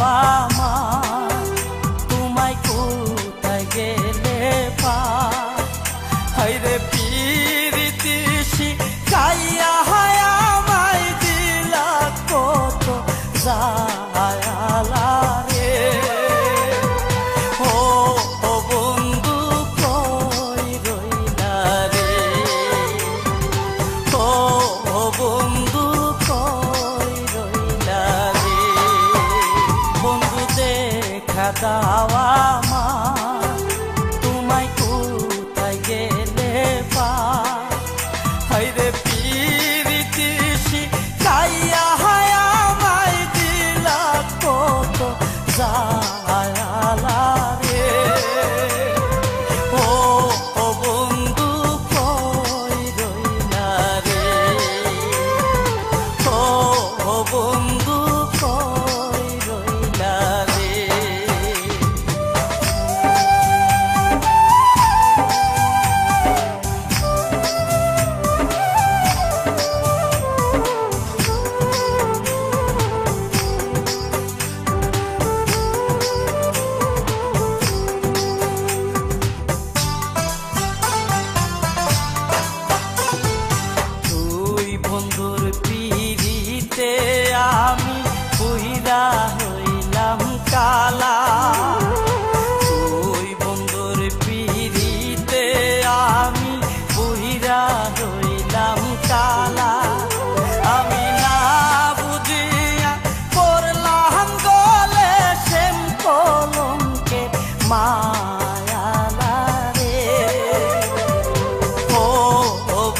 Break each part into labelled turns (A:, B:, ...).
A: আমার তোমায় কোথায় গেলে পাই হায়রে পিরিতি শিখাইয়া আমায় দিলা কত জায়ালা রে ও বন্ধু কই রইলা রে ও বন্ধু কই রইলা রে বন্ধু দেখা দাও আমার তোমায় কোথায় গেলে পাই হায়রে পিরিতি শিখাইয়া আমায় দিলা কত জায়ালা রে ও বন্ধু কই রইলা রে ও বন্ধু কই রইলা রে বন্ধুর পিড়িতে আমি পুইরা হইলাম কালা তুই বন্ধুর পিড়িতে আমি পুইরা হইলাম কালা আমি না বুঝিয়া পড়লাম গলে শ্যাম কলঙ্কে মায়ালা রে ও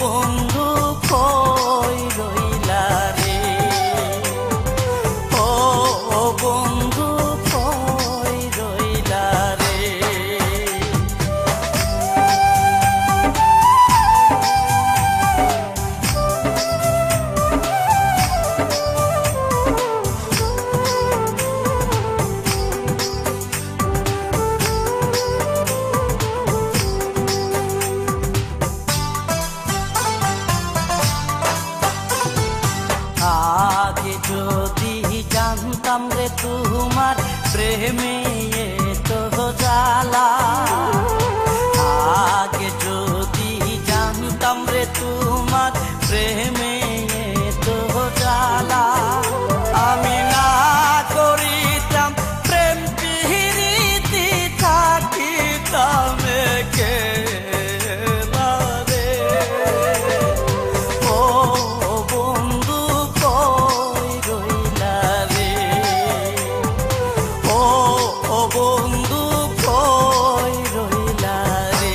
A: বন্ধু কই রইলা রে ও বন্ধু কই রইলা রে আগে যদি জানতাম রে তোমার প্রেমে তো জ্বালা আগে যদি জানতাম রে তোমার প্রেমে তো জ্বালা আমি না করিতাম প্রেম পিরিতি থাকিতাম কে বন্ধু কই রইলা রে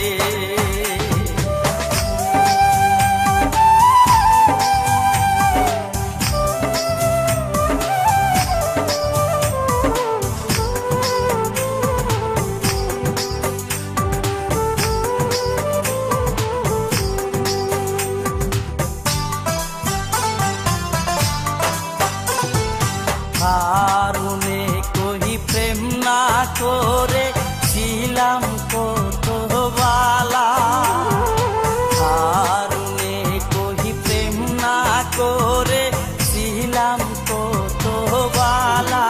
A: হারুনে কই প্রেম না করে ছিলাম কত বালা হারুনে কই প্রেম না করে ছিলাম কত বালা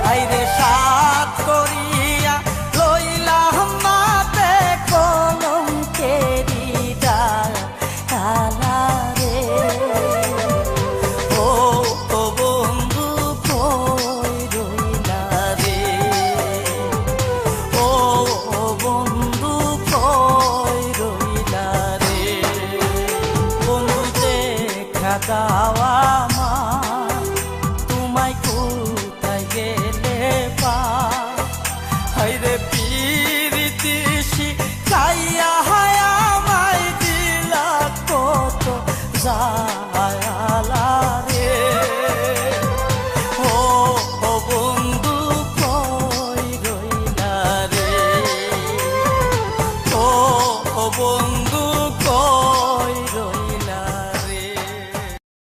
A: আইরে সাত করিয়া লইলাম মাতে কলঙ্কেরি ডালা রে ও বন্ধু কই রইলা রে ও বন্ধু কই রইলা রে বন্ধু দেখা দাও